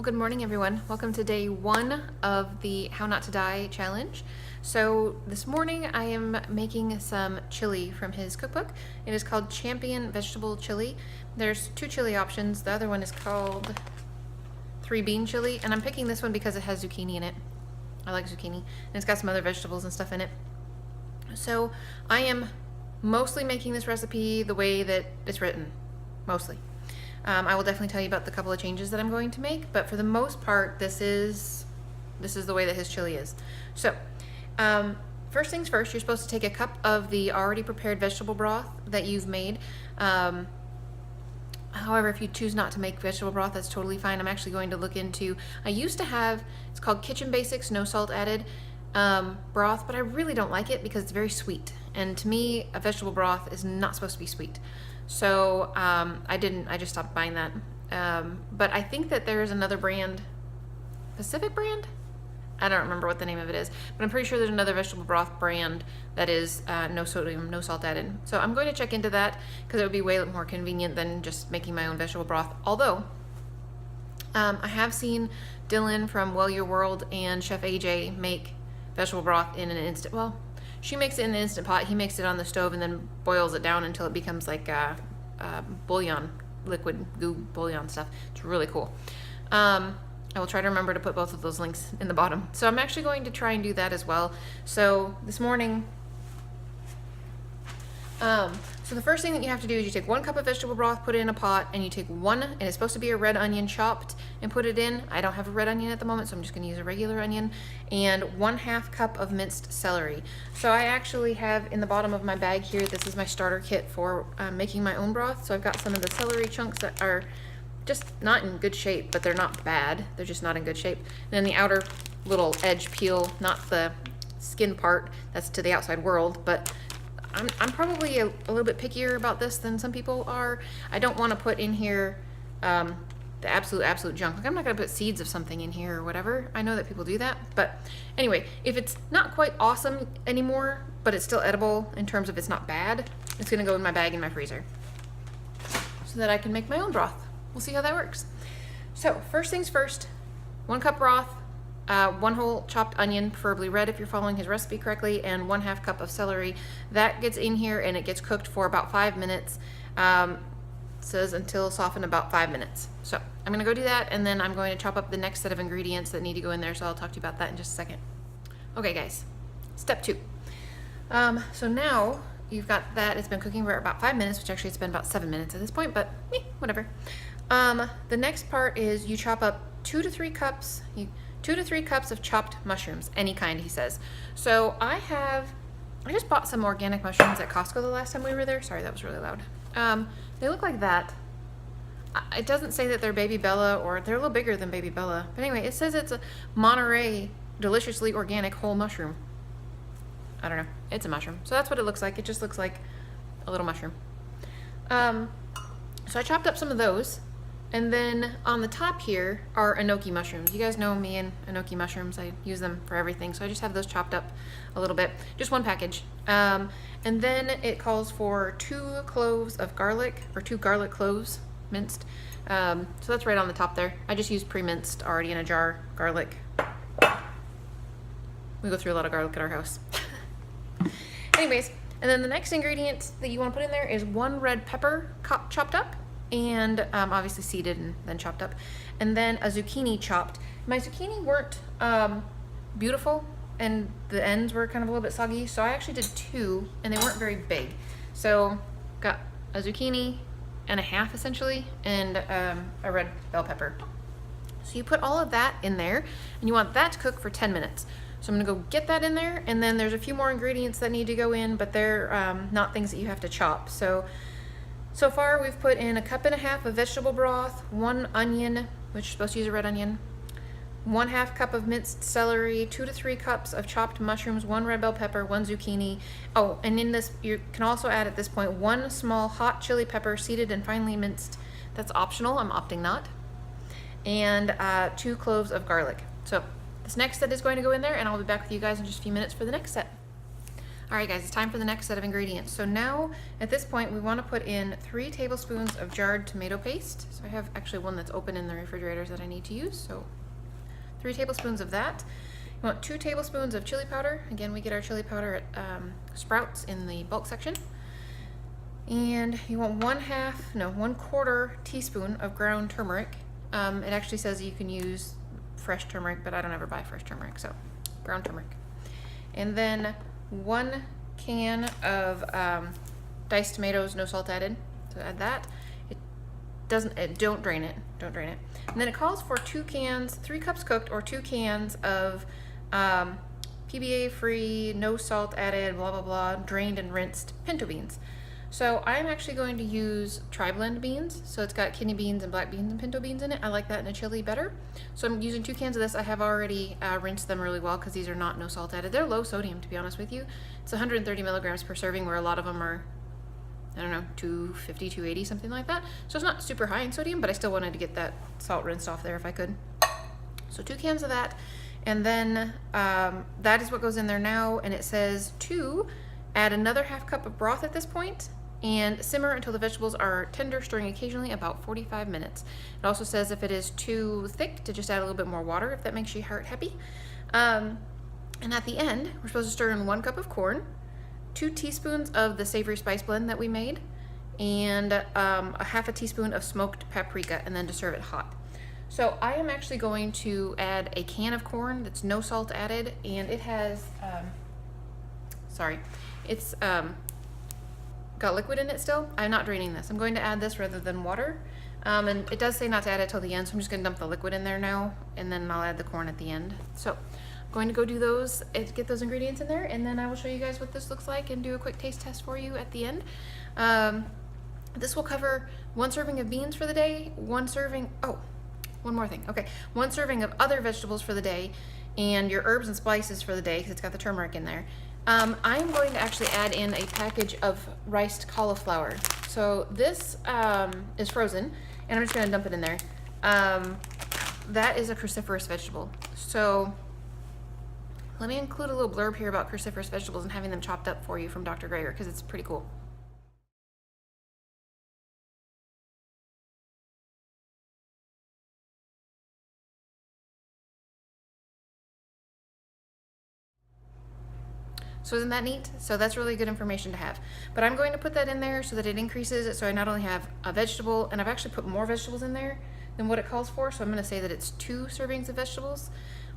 Well, good morning, everyone. Welcome to day 1 of the How Not to Die challenge. So this morning I am making some chili from his cookbook. It is called Champion Vegetable Chili. There's 2 chili options. The other one is called 3-bean chili, and I'm picking this one because it has zucchini in it. I like zucchini, and it's got some other vegetables and stuff in it. So I am mostly making this recipe the way that it's written, mostly. I will definitely tell you about the couple of changes that I'm going to make, but for the most part, this is the way that his chili is. So, first things first, you're supposed to take a cup of the already prepared vegetable broth that you've made. However, if you choose not to make vegetable broth, that's totally fine. I'm actually going to look into, I used to have, it's called Kitchen Basics, no salt added broth, but I really don't like it because it's very sweet. And to me, a vegetable broth is not supposed to be sweet. So I just stopped buying that. But I think that there's another brand, Pacific brand? I don't remember what the name of it is, but I'm pretty sure there's another vegetable broth brand that is no sodium, no salt added. So I'm going to check into that because it would be way more convenient than just making my own vegetable broth. Although, I have seen Dylan from Well Your World and Chef AJ make vegetable broth in an instant, well, she makes it in an Instant Pot. He makes it on the stove and then boils it down until it becomes like bouillon, liquid goo bouillon stuff. It's really cool. I will try to remember to put both of those links in the bottom. So I'm actually going to try and do that as well. So this morning, so the first thing that you have to do is you take 1 cup of vegetable broth, put it in a pot, and you take and it's supposed to be a red onion chopped, and put it in. I don't have a red onion at the moment, so I'm just going to use a regular onion, and 1/2 cup of minced celery. So I actually have in the bottom of my bag here, this is my starter kit for making my own broth. So I've got some of the celery chunks that are just not in good shape, but they're not bad. They're just not in good shape. And then the outer little edge peel, not the skin part, that's to the outside world, but I'm probably a little bit pickier about this than some people are. I don't want to put in here the absolute junk. Like, I'm not going to put seeds of something in here or whatever. I know that people do that. But anyway, if it's not quite awesome anymore, but it's still edible in terms of it's not bad, it's going to go in my bag in my freezer so that I can make my own broth. We'll see how that works. So first things first, 1 cup broth, 1 whole chopped onion, preferably red if you're following his recipe correctly, and 1/2 cup of celery. That gets in here and it gets cooked for about 5 minutes. It says until softened about 5 minutes. So I'm gonna go do that, and then I'm going to chop up the next set of ingredients that need to go in there, so I'll talk to you about that in just a second. Okay guys, step 2. So now you've got that, it's been cooking for about 5 minutes, which actually it's been about 7 minutes at this point, but whatever. The next part is you chop up 2 to 3 cups of chopped mushrooms, any kind, he says. So I just bought some organic mushrooms at Costco the last time we were there. Sorry, that was really loud. They look like that. It doesn't say that they're Baby Bella, or they're a little bigger than Baby Bella. But anyway, it says it's a Monterey deliciously organic whole mushroom. I don't know. It's a mushroom. So that's what it looks like. It just looks like a little mushroom. So I chopped up some of those. And then on the top here are enoki mushrooms. You guys know me and enoki mushrooms. I use them for everything. So I just have those chopped up a little bit. Just 1 package. And then it calls for 2 cloves of garlic, or 2 garlic cloves minced. So that's right on the top there. I just used pre-minced already in a jar garlic. We go through a lot of garlic at our house. Anyways, and then the next ingredient that you want to put in there is 1 red pepper chopped up, and obviously seeded and then chopped up, and then a zucchini chopped. My zucchini weren't beautiful, and the ends were kind of a little bit soggy, so I actually did 2, and they weren't very big. So got a zucchini and a half essentially, and a red bell pepper. So you put all of that in there, and you want that to cook for 10 minutes. So I'm gonna go get that in there, and then there's a few more ingredients that need to go in, but they're not things that you have to chop. So far we've put in 1.5 cups of vegetable broth, 1 onion, which you're supposed to use a red onion, 1/2 cup of minced celery, 2 to 3 cups of chopped mushrooms, 1 red bell pepper, 1 zucchini. Oh, and in this, you can also add at this point 1 small hot chili pepper, seeded and finely minced. That's optional, I'm opting not. And 2 cloves of garlic. So this next set is going to go in there, and I'll be back with you guys in just a few minutes for the next set. All right, guys, it's time for the next set of ingredients. So now, at this point, we want to put in 3 tablespoons of jarred tomato paste. So I have actually one that's open in the refrigerators that I need to use. So 3 tablespoons of that. You want 2 tablespoons of chili powder. Again, we get our chili powder at Sprouts in the bulk section. And you want 1/4 teaspoon of ground turmeric. It actually says you can use fresh turmeric, but I don't ever buy fresh turmeric, so ground turmeric. And then 1 can of diced tomatoes, no salt added. So add that. Don't drain it. Don't drain it. And then it calls for 2 cans, 3 cups cooked, or 2 cans of PBA free, no salt added, blah blah blah, drained and rinsed pinto beans. So I'm actually going to use tri-blend beans. So it's got kidney beans and black beans and pinto beans in it. I like that in a chili better. So I'm using 2 cans of this. I have already rinsed them really well because these are not no salt added. They're low sodium, to be honest with you. It's 130 milligrams per serving, where a lot of them are, I don't know, 250, 280, something like that. So it's not super high in sodium, but I still wanted to get that salt rinsed off there if I could. So 2 cans of that. And then that is what goes in there now. And it says to add another 1/2 cup of broth at this point, and simmer until the vegetables are tender, stirring occasionally, about 45 minutes. It also says if it is too thick to just add a little bit more water, if that makes your heart happy. And at the end, we're supposed to stir in 1 cup of corn, 2 teaspoons of the savory spice blend that we made, and a 1/2 teaspoon of smoked paprika, and then to serve it hot. So I am actually going to add a can of corn that's no salt added, and it has, it's got liquid in it still. I'm not draining this. I'm going to add this rather than water. And it does say not to add it till the end, so I'm just gonna dump the liquid in there now, and then I'll add the corn at the end. So I'm going to go do those, get those ingredients in there, and then I will show you guys what this looks like and do a quick taste test for you at the end. This will cover 1 serving of beans for the day, 1 serving, one more thing. Okay, 1 serving of other vegetables for the day, and your herbs and spices for the day, because it's got the turmeric in there. I'm going to actually add in a package of riced cauliflower. So this is frozen, and I'm just going to dump it in there. That is a cruciferous vegetable. So let me include a little blurb here about cruciferous vegetables and having them chopped up for you from Dr. Greger, because it's pretty cool. So isn't that neat? So that's really good information to have. But I'm going to put that in there so that it increases it, so I not only have a vegetable, and I've actually put more vegetables in there than what it calls for, so I'm going to say that it's 2 servings of vegetables,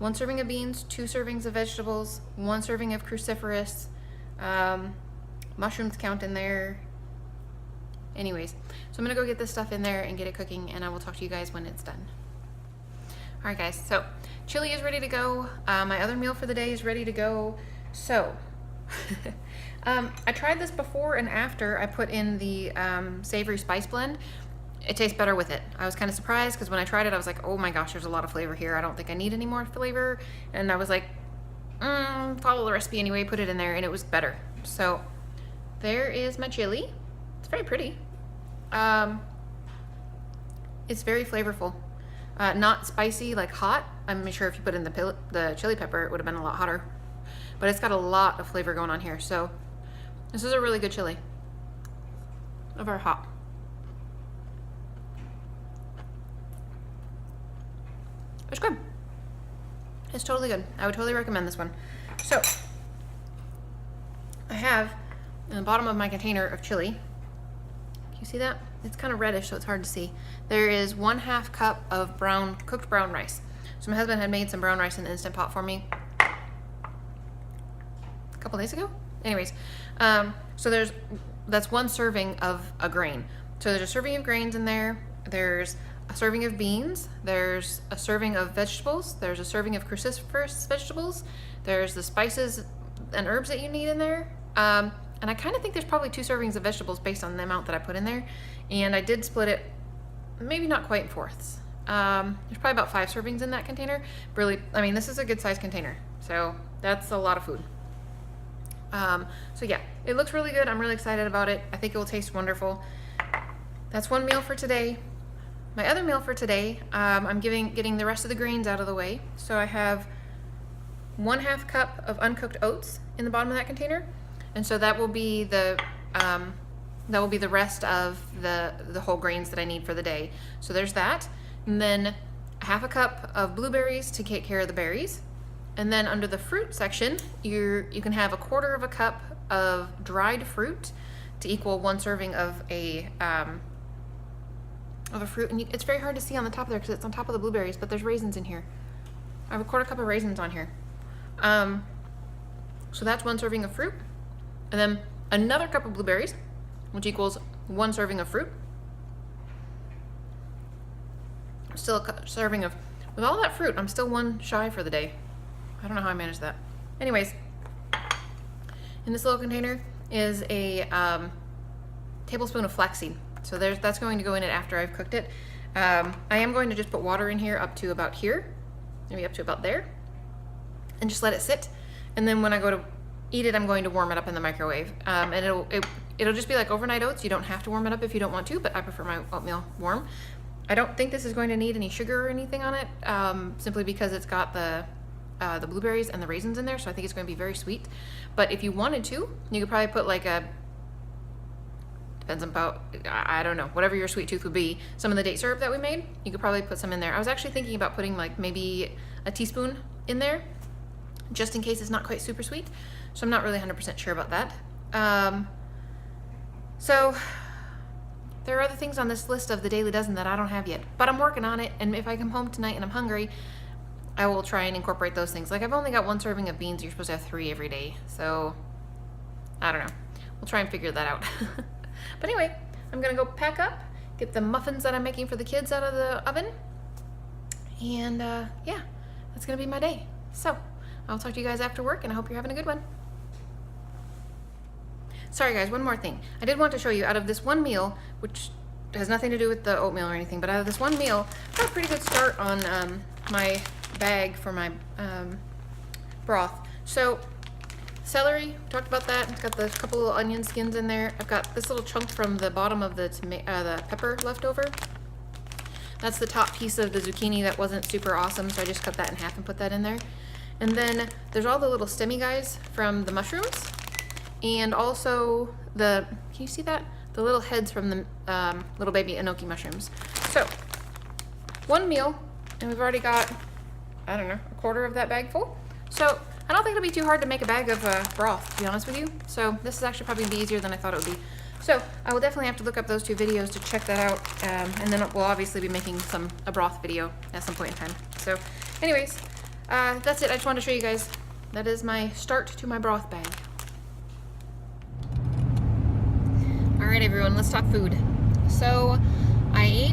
1 serving of beans, 2 servings of vegetables, 1 serving of cruciferous, mushrooms count in there. Anyways, so I'm going to go get this stuff in there and get it cooking, and I will talk to you guys when it's done. All right, guys, so chili is ready to go. My other meal for the day is ready to go. So I tried this before and after I put in the savory spice blend. It tastes better with it. I was kind of surprised because when I tried it, I was like, oh my gosh, there's a lot of flavor here. I don't think I need any more flavor. And I was like, follow the recipe anyway, put it in there, and it was better. So there is my chili. It's very pretty. It's very flavorful. Not spicy, like hot. I'm sure if you put in the chili pepper, it would have been a lot hotter. But it's got a lot of flavor going on here. So this is a really good chili. Very hot. It's good. It's totally good. I would totally recommend this one. So I have in the bottom of my container of chili, can you see that? It's kind of reddish, so it's hard to see. There is 1/2 cup of cooked brown rice. So my husband had made some brown rice in the Instant Pot for me a couple days ago. Anyways, so that's 1 serving of a grain. So there's a serving of grains in there. There's a serving of beans. There's a serving of vegetables. There's a serving of cruciferous vegetables. There's the spices and herbs that you need in there. And I kind of think there's probably 2 servings of vegetables based on the amount that I put in there. And I did split it, maybe not quite in fourths. There's probably about 5 servings in that container. Really, I mean, this is a good size container. So that's a lot of food. So yeah, it looks really good. I'm really excited about it. I think it will taste wonderful. That's one meal for today. My other meal for today, I'm getting the rest of the grains out of the way. So I have 1/2 cup of uncooked oats in the bottom of that container. And so that will be the rest of the whole grains that I need for the day. So there's that. And then half a cup of blueberries to take care of the berries. And then under the fruit section, you can have 1/4 cup of dried fruit to equal 1 serving of a fruit. And it's very hard to see on the top there because it's on top of the blueberries, but there's raisins in here. I have 1/4 cup of raisins on here. So that's 1 serving of fruit. And then another cup of blueberries, which equals 1 serving of fruit. Still a serving of, with all that fruit, I'm still 1 shy for the day. I don't know how I managed that. Anyways, in this little container is a tablespoon of flaxseed. So that's going to go in it after I've cooked it. I am going to just put water in here up to about here, maybe up to about there, and just let it sit. And then when I go to eat it, I'm going to warm it up in the microwave. And it'll just be like overnight oats. You don't have to warm it up if you don't want to, but I prefer my oatmeal warm. I don't think this is going to need any sugar or anything on it, simply because it's got the blueberries and the raisins in there, so I think it's going to be very sweet. But if you wanted to, you could probably put like depends on about, I don't know, whatever your sweet tooth would be. Some of the date syrup that we made, you could probably put some in there. I was actually thinking about putting like maybe a teaspoon in there, just in case it's not quite super sweet. So I'm not really 100% sure about that. So there are other things on this list of the Daily Dozen that I don't have yet, but I'm working on it. And if I come home tonight and I'm hungry, I will try and incorporate those things. Like I've only got 1 serving of beans. You're supposed to have 3 every day. So I don't know. We'll try and figure that out. But anyway, I'm gonna go pack up, get the muffins that I'm making for the kids out of the oven. And yeah, that's gonna be my day. So I'll talk to you guys after work, and I hope you're having a good one. Sorry guys, one more thing. I did want to show you out of this one meal, which has nothing to do with the oatmeal or anything, but out of this one meal, I got a pretty good start on my bag for my broth. So celery, talked about that. It's got the couple little onion skins in there. I've got this little chunk from the bottom of the pepper left over. That's the top piece of the zucchini that wasn't super awesome, so I just cut that in half and put that in there. And then there's all the little stemmy guys from the mushrooms, and also can you see that? The little heads from the little baby enoki mushrooms. So one meal, and we've already got, I don't know, 1/4 of that bag full. So I don't think it'll be too hard to make a bag of broth, to be honest with you. So this is actually probably be easier than I thought it would be. So I will definitely have to look up those 2 videos to check that out. And then we'll obviously be making a broth video at some point in time. So anyways, that's it. I just wanted to show you guys. That is my start to my broth bag. All right, everyone, let's talk food. So I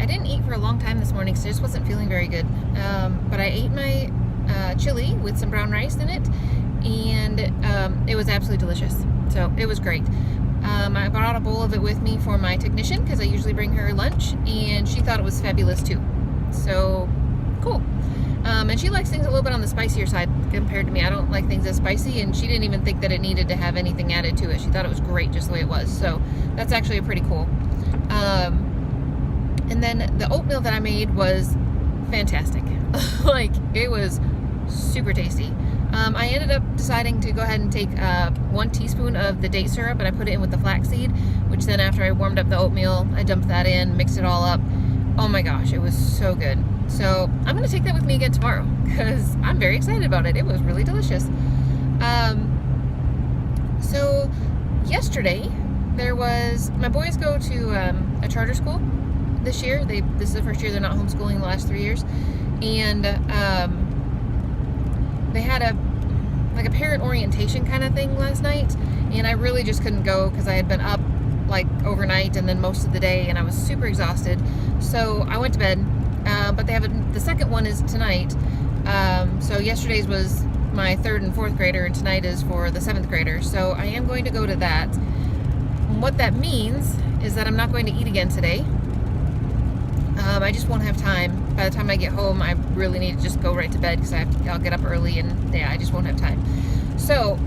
didn't eat for a long time this morning because I just wasn't feeling very good. But I ate my chili with some brown rice in it, and it was absolutely delicious. So it was great. I brought a bowl of it with me for my technician because I usually bring her lunch, and she thought it was fabulous too. So cool. And she likes things a little bit on the spicier side compared to me. I don't like things as spicy, and she didn't even think that it needed to have anything added to it. She thought it was great just the way it was. So that's actually pretty cool. And then the oatmeal that I made was fantastic. Like, it was super tasty. I ended up deciding to go ahead and take 1 teaspoon of the date syrup, and I put it in with the flaxseed, which then after I warmed up the oatmeal, I dumped that in, mixed it all up. Oh my gosh, it was so good. So I'm going to take that with me again tomorrow because I'm very excited about it. It was really delicious. So yesterday my boys go to a charter school this year. This is the first year they're not homeschooling the last 3 years. And they had a parent orientation kind of thing last night, and I really just couldn't go because I had been up like overnight and then most of the day, and I was super exhausted. So I went to bed. But they have the second one is tonight. So yesterday's was my 3rd and 4th grader, and tonight is for the 7th grader. So I am going to go to that. What that means is that I'm not going to eat again today. I just won't have time. By the time I get home, I really need to just go right to bed because I'll get up early, and yeah, I just won't have time. So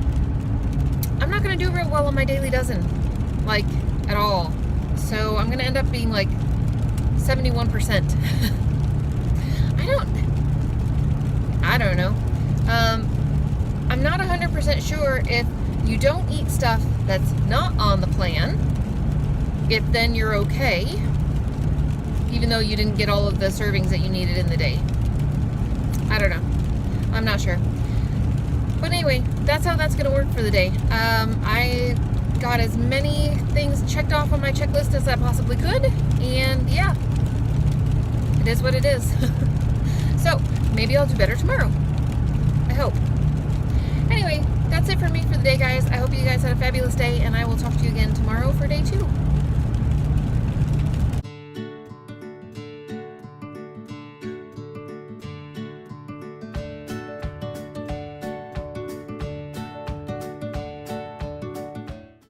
I'm not going to do real well on my Daily Dozen, like at all. So I'm going to end up being like 71%. I don't know. I'm not 100% sure if you don't eat stuff that's not on the plan, if then you're okay, even though you didn't get all of the servings that you needed in the day. I don't know. I'm not sure. But anyway, that's how that's going to work for the day. I got as many things checked off on my checklist as I possibly could. And yeah, it is what it is. So maybe I'll do better tomorrow. I hope. Anyway, that's it for me for the day, guys. I hope you guys had a fabulous day, and I will talk to you again tomorrow for day 2.